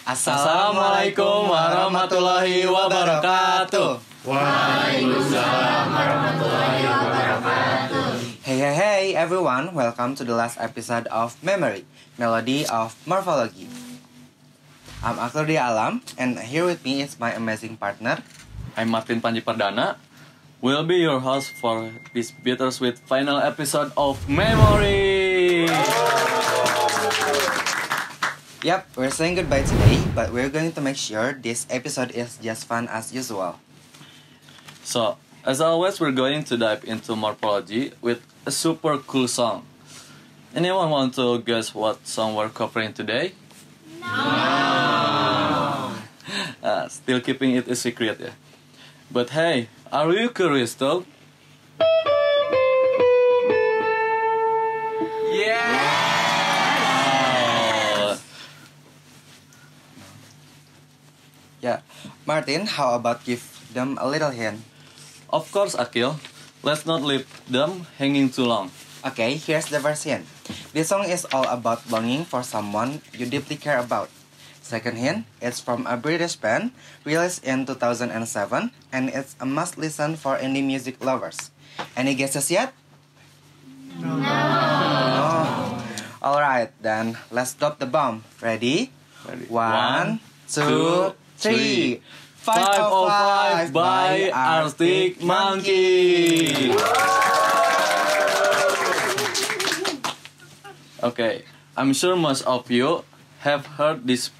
Assalamualaikum warahmatullahi wabarakatuh. Waalaikumsalam warahmatullahi wabarakatuh. Hey everyone, welcome to the last episode of Memory, Melody of Morphology. I'm Akhlardia Alam, and here with me is my amazing partner. I'm Martin Panji Pardana. We'll be your host for this bittersweet final episode of Memory. Yep, we're saying goodbye today, but we're going to make sure this episode is just fun as usual. So, as always, we're going to dive into morphology with a super cool song. Anyone want to guess what song we're covering today? No. Still keeping it a secret, yeah. But hey, are you curious though? Yeah, Martin, how about give them a little hint? Of course, Akil. Let's not leave them hanging too long. Okay, here's the first hint. This song is all about longing for someone you deeply care about. Second hint, it's from a British band released in 2007 and it's a must listen for indie music lovers. Any guesses yet? No. Oh. Alright, then let's drop the bomb. Ready? Ready. 1, 2, 3. 505 by Arctic Monkey. Okay, I'm sure most of you have heard this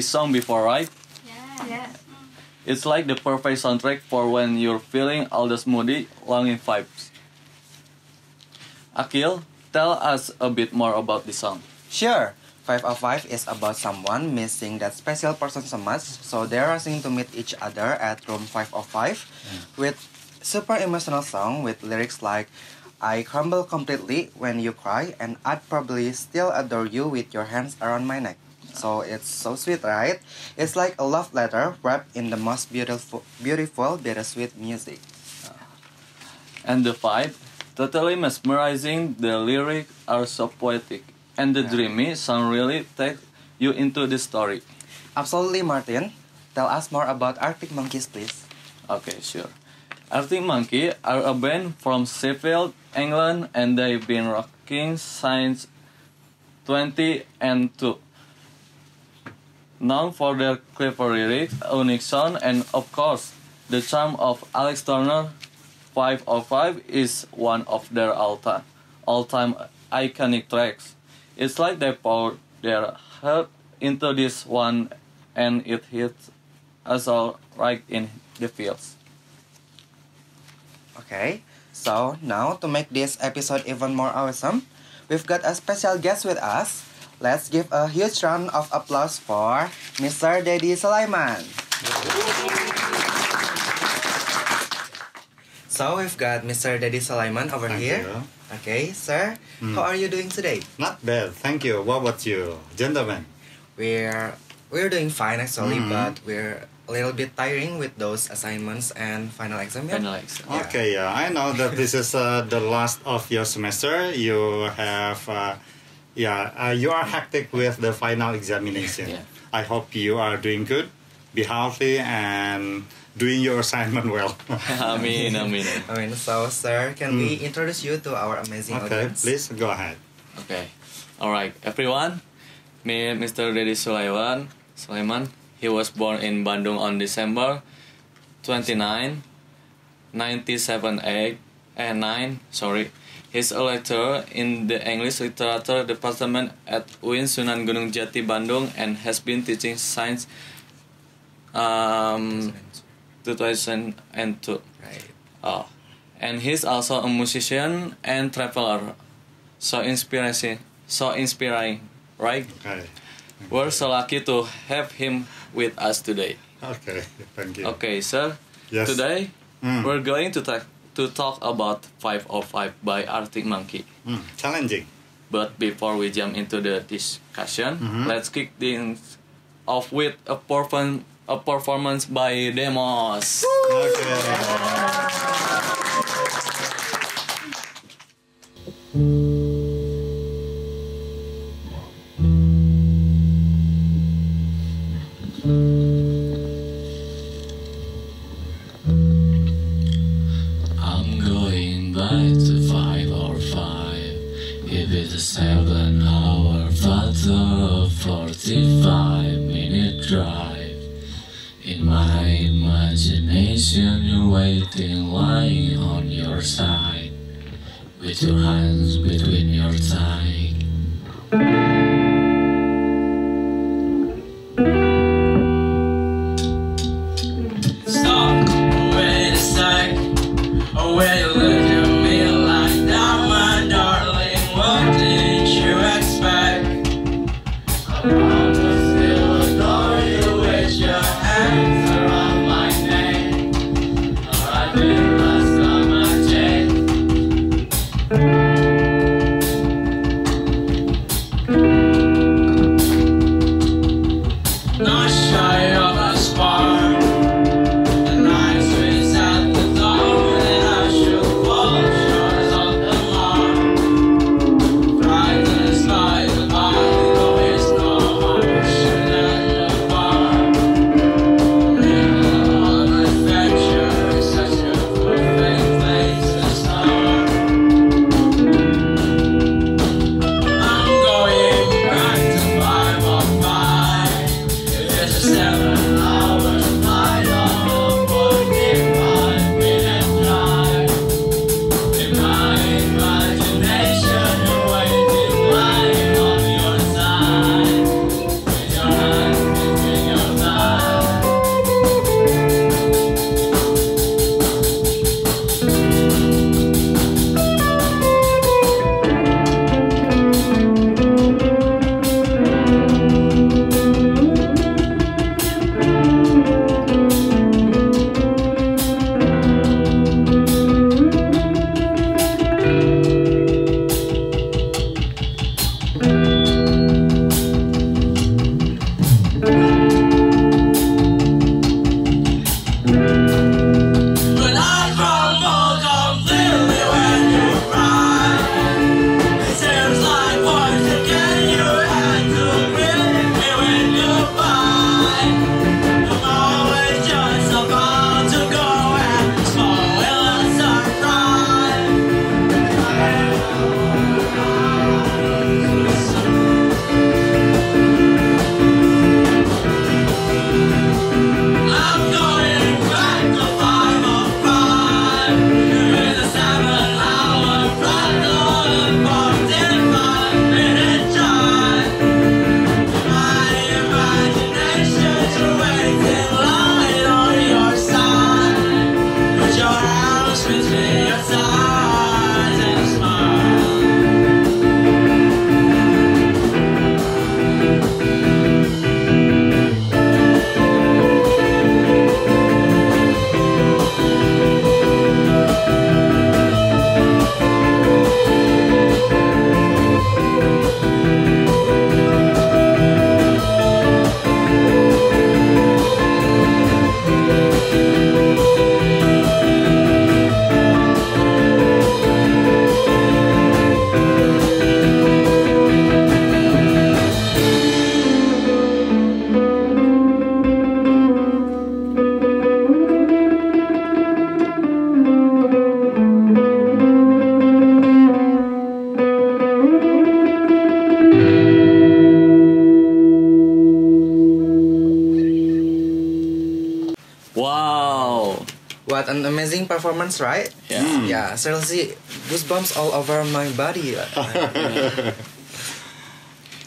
song before, right? Yeah. It's like the perfect soundtrack for when you're feeling all those moody, longing vibes. Akil, tell us a bit more about this song. Sure. 505 is about someone missing that special person so much, so they're rushing to meet each other at room 505 with super emotional song with lyrics like I crumble completely when you cry and I'd probably still adore you with your hands around my neck. So it's so sweet, right? It's like a love letter wrapped in the most beautiful bittersweet music. And the vibe, totally mesmerizing, the lyrics are so poetic. And the dreamy song really takes you into the story. Absolutely, Martin. Tell us more about Arctic Monkeys, please. Okay, sure. Arctic Monkey are a band from Sheffield, England, and they've been rocking since 2002. Known for their clever lyrics, unique sound, and of course, the charm of Alex Turner, 505 is one of their all-time iconic tracks. It's like they poured their heart into this one and it hits us all right in the feels. Okay, so now to make this episode even more awesome, we've got a special guest with us. Let's give a huge round of applause for Mr. Deddy Sulaiman. So we've got Mr. Deddy Sulaiman over Thank here. you. Okay, sir, how are you doing today? Not bad, thank you. What about you, gentlemen? We're doing fine actually, but we're a little bit tiring with those assignments and final exam. Yeah? Final exam. Yeah. Okay, yeah, I know that this is the last of your semester. You have, you are hectic with the final examination. Yeah. I hope you are doing good, be healthy, and doing your assignment well. Amin. So sir, can we introduce you to our amazing Okay, audience? please go ahead. Okay. Alright, everyone. Me, Mr. Deddy Sulaiman. He was born in Bandung on December 29, 1978 and 9. He's a lecturer in the English Literature Department at UIN Sunan Gunung Jati, Bandung, and has been teaching since 2002. Right. Oh. And he's also a musician and traveler. So inspiring, right? Okay. We're so lucky to have him with us today. Okay, thank you. Okay, sir. Yes. Today we're going to talk about 505 by Arctic Monkey. Challenging. But before we jump into the discussion, let's kick things off with a performance by Demos. Okay. Maybe the 7-hour father, 45-minute drive. In my imagination, you're waiting, lying on your side, with your hands between your thighs. Stop, wait a sec, wait a look at me like that, my darling. What did you expect? I wanna still adore you with your hands around my neck, or I did last time I checked. Not shy of a spark, the night swings at the door, and I should fall short of the mark. Frightened by the Bible is no harsher than the bar. Middle of adventure is such a perfect place to start. I'm going back to 505. If it's a 7-hour flight or a 45-minute drive, in my imagination you're waiting, lying on your side, with your hands between your thighs. But I crumble completely when you cry. It seems like once again you had to greet me with goodbye. I'm always just about to go and spoil a surprise. I'm going back to 505. With a 7-hour flight on a 45-minute drive. My imagination's waiting, lying on your side, with your hands between your thighs and smile. Wow. What an amazing performance, right? Yeah. Yeah, seriously, goosebumps all over my body.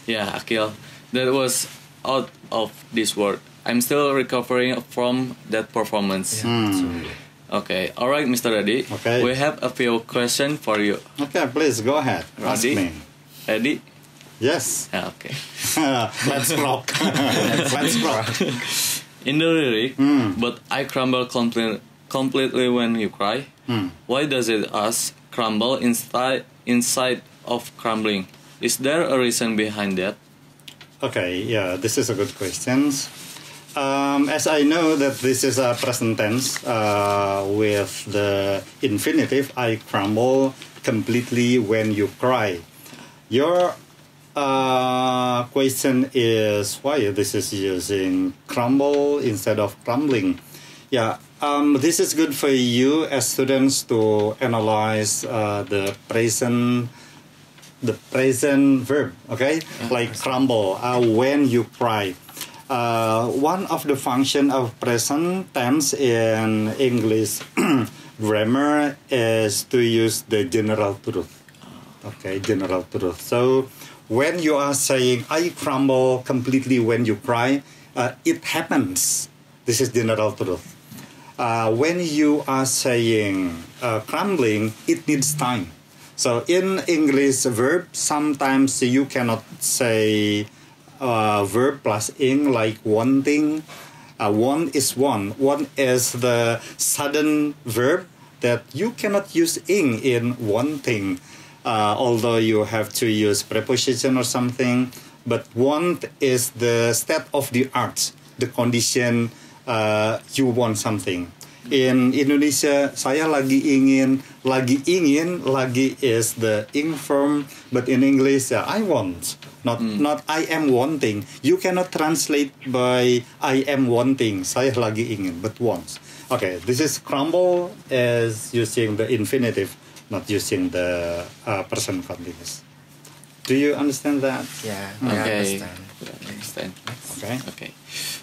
Yeah, Akil, that was out of this world. I'm still recovering from that performance. Okay, all right, Mr. Reddy. Okay. We have a few questions for you. Okay, please go ahead. Ask Ready? me. Ready? Yes. Yeah, okay. Let's rock. Let's rock. In the lyric, but I crumble completely when you cry. Why does it us crumble inside of crumbling? Is there a reason behind that? Okay, yeah, this is a good question. As I know that this is a present tense with the infinitive, I crumble completely when you cry. Your question is why this is using crumble instead of crumbling. Yeah, this is good for you as students to analyze the present the present verb, okay? Like crumble, when you cry. One of the function of present tense in English grammar is to use the general truth. Okay, general truth. So when you are saying, I crumble completely when you cry, it happens. This is general truth. When you are saying crumbling, it needs time. So in English verb, sometimes you cannot say verb plus ing like wanting. Want is one. Want is the sudden verb that you cannot use ing in wanting. Although you have to use preposition or something. But want is the state of the art, the condition you want something. In Indonesia, saya lagi ingin, lagi is the ing form, but in English, I want, not I am wanting. You cannot translate by I am wanting, saya lagi ingin, but wants. Okay, this is crumble is using the infinitive, not using the present continuous. Do you understand that? Yeah, Okay. I Understand. understand. Okay.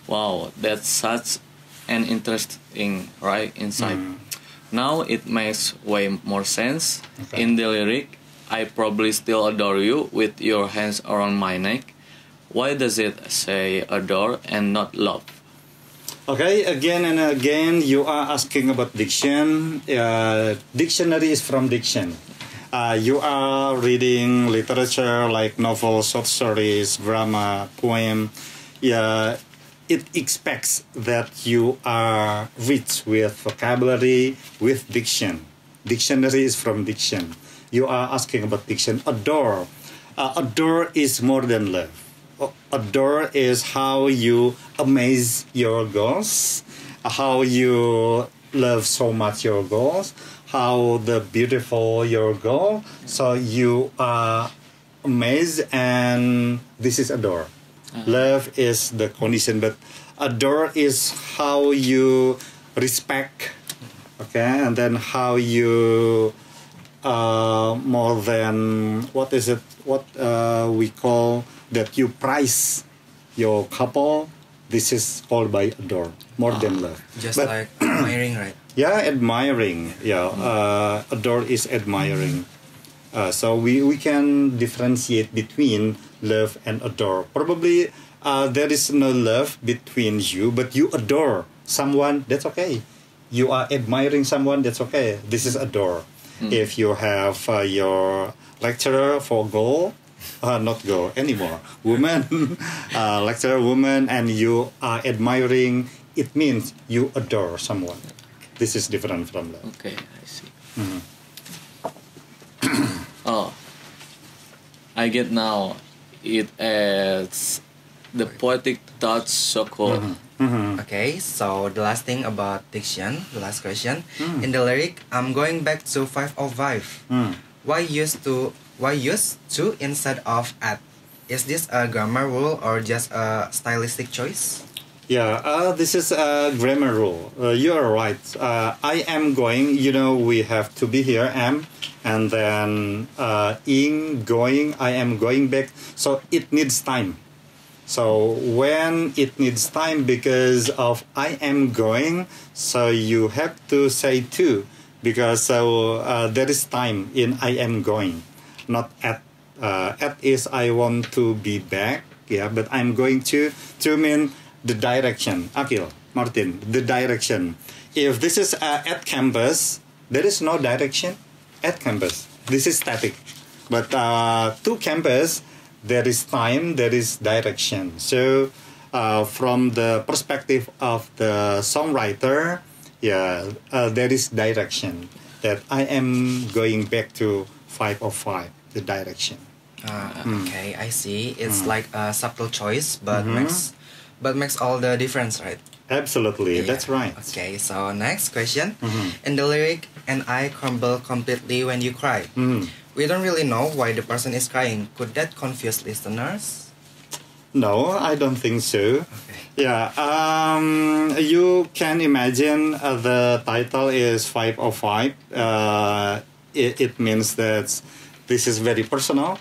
Wow, that's such an interesting insight. Now it makes way more sense. Okay. In the lyric, I probably still adore you with your hands around my neck. Why does it say adore and not love? Okay, again and again, you are asking about diction. Dictionary is from diction. You are reading literature like novels, short stories, drama, poem. Yeah, it expects that you are rich with vocabulary, with diction. Dictionary is from diction. You are asking about diction. Adore. Adore is more than love. Adore is how you amaze your goals, how you love so much your goals, how the beautiful your goal. So you are amazed, and this is adore. Love is the condition, but adore is how you respect, okay, and then how you more than what is it? What we call that you price your couple. This is called by adore, more than love. Just But- like admiring, right? Yeah, admiring. Yeah, adore is admiring. So we can differentiate between love and adore. Probably there is no love between you, but you adore someone, that's okay. You are admiring someone, that's okay. This is adore. If you have your lecturer for goal, not girl anymore, woman, lecturer woman, and you are admiring, it means you adore someone. This is different from love. Okay, I see. Oh, I get now. It adds the poetic touch so cool. Okay, so the last thing about diction, the last question. In the lyric, I'm going back to 505. Why use to instead of at? Is this a grammar rule or just a stylistic choice? Yeah, this is a grammar rule. You are right. I am going, we have to be here, am, and then in going, I am going back. So it needs time. So when it needs time because of I am going, so you have to say to, because there is time in I am going, not at. At is I want to be back, yeah, but I'm going to mean the direction. Akil, Martin, the direction. If this is at campus, there is no direction at campus. This is static. But to campus, there is time, there is direction. So from the perspective of the songwriter, yeah, there is direction. That I am going back to 505, the direction. Okay, I see. It's like a subtle choice, but makes all the difference, right? Absolutely, that's right. Okay, so next question. In the lyric, and I crumble completely when you cry. We don't really know why the person is crying. Could that confuse listeners? No, I don't think so. Okay. Yeah, you can imagine the title is 505. It means that this is very personal.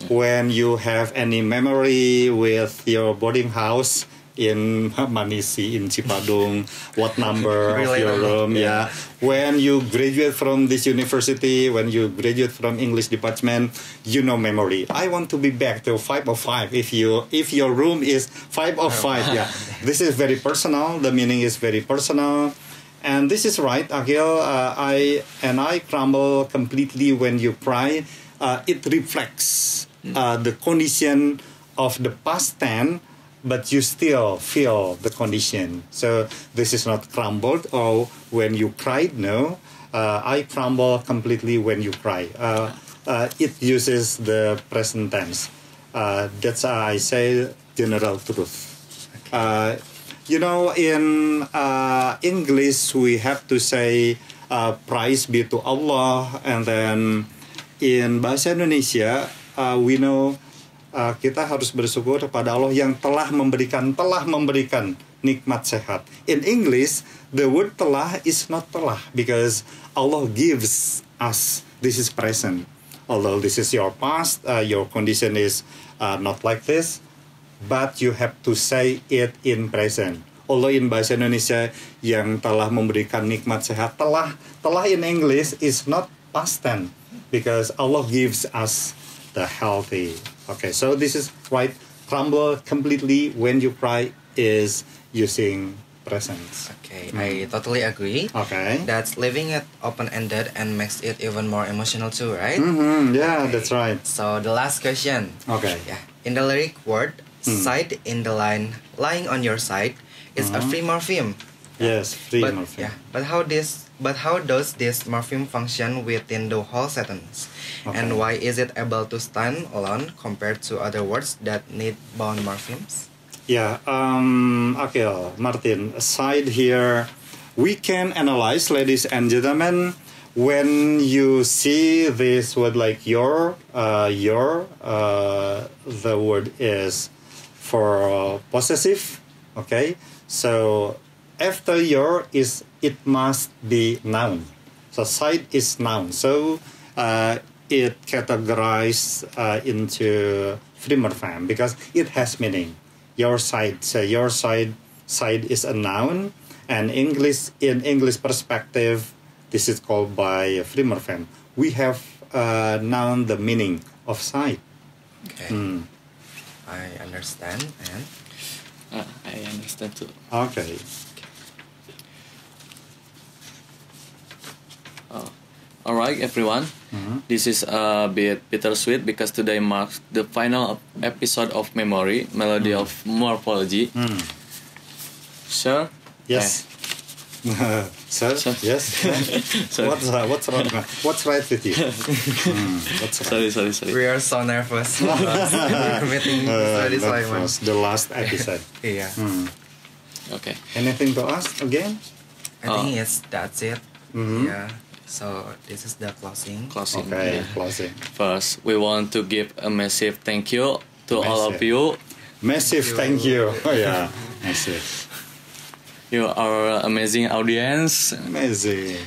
When you have any memory with your boarding house in Manisi, in Cipadung, what number of your room, yeah. When you graduate from this university, when you graduate from English department, you know memory. I want to be back to 505. If your room is 505, yeah. This is very personal. The meaning is very personal. And this is right, Akhil. I crumble completely when you cry. It reflects the condition of the past tense, but you still feel the condition. So this is not crumbled or when you cried. No, I crumble completely when you cry. It uses the present tense. That's how I say general truth. In English we have to say praise be to Allah, and then in bahasa Indonesia we know kita harus bersyukur kepada Allah yang telah memberikan nikmat sehat. In English, the word telah is not telah because Allah gives us. This is present. Although this is your past, your condition is not like this, but you have to say it in present. Although in bahasa Indonesia yang telah memberikan nikmat sehat, telah in English is not past tense because Allah gives us the healthy. Okay, so this is right. Crumble completely when you cry is using presence. Okay, I totally agree. Okay. That's leaving it open-ended and makes it even more emotional too, right? Yeah, Okay. that's right. So the last question. Okay. Yeah. In the lyric word, side in the line, lying on your side, is a free morpheme. Yes, free But morpheme. yeah, but how does this morpheme function within the whole sentence? Okay. And why is it able to stand alone compared to other words that need bound morphemes? Yeah, okay, Martin, aside here, we can analyze, ladies and gentlemen, when you see this word like your, the word is for possessive, okay? So after your it must be noun. So side is noun. So it categorized into free morpheme because it has meaning. Your side. So your side is a noun, and in English perspective, this is called by free morpheme. We have noun the meaning of side. Okay. I understand. And I understand too. Okay. All right, everyone. This is a bit bittersweet because today marks the final episode of Memory, Melody of Morphology. Sure? Yes. Sir? Sir. Yes. Sorry. What's wrong? What's right with you? What's right? Sorry. we are so nervous. We're committing to this That one. was the last episode. Yeah. Okay. Anything to ask again? I think that's it. Yeah. So this is the closing. Closing. Okay, Yeah. closing. First, we want to give a massive thank you to all of Massive. you. Massive thank you. Oh yeah, massive. You are amazing audience. Amazing.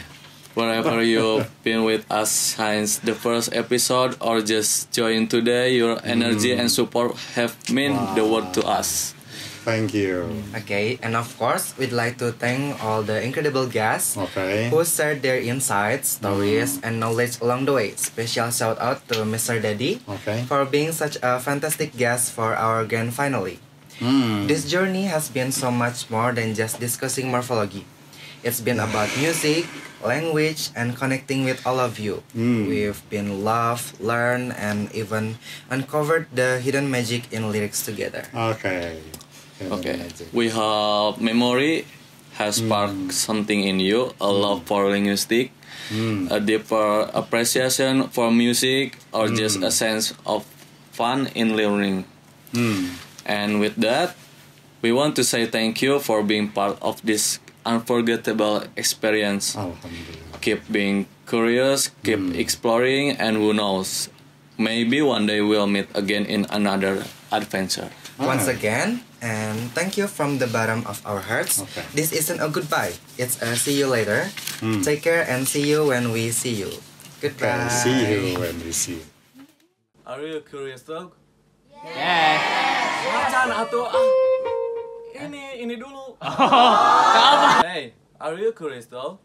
Wherever you've been with us since the first episode or just joined today, your energy and support have meant the world to us. Thank you. Okay, and of course, we'd like to thank all the incredible guests Okay. who shared their insights, stories, and knowledge along the way. Special shout out to Mr. Daddy Okay. for being such a fantastic guest for our grand finale. This journey has been so much more than just discussing morphology. It's been about music, language, and connecting with all of you. We've been laughed, learned, and even uncovered the hidden magic in lyrics together. Okay. Okay. We hope Memory has sparked something in you, a love for linguistics, a deeper appreciation for music, or just a sense of fun in learning. And with that, we want to say thank you for being part of this unforgettable experience. Alhamdulillah. Keep being curious, keep exploring, and who knows, maybe one day we'll meet again in another adventure. Once again, and thank you from the bottom of our hearts. Okay. This isn't a goodbye. It's a see you later. Take care and see you when we see you. Goodbye. See you when we see you. Are you curious dog? Yes. Macan atau ini dulu. Hey, are you curious dog?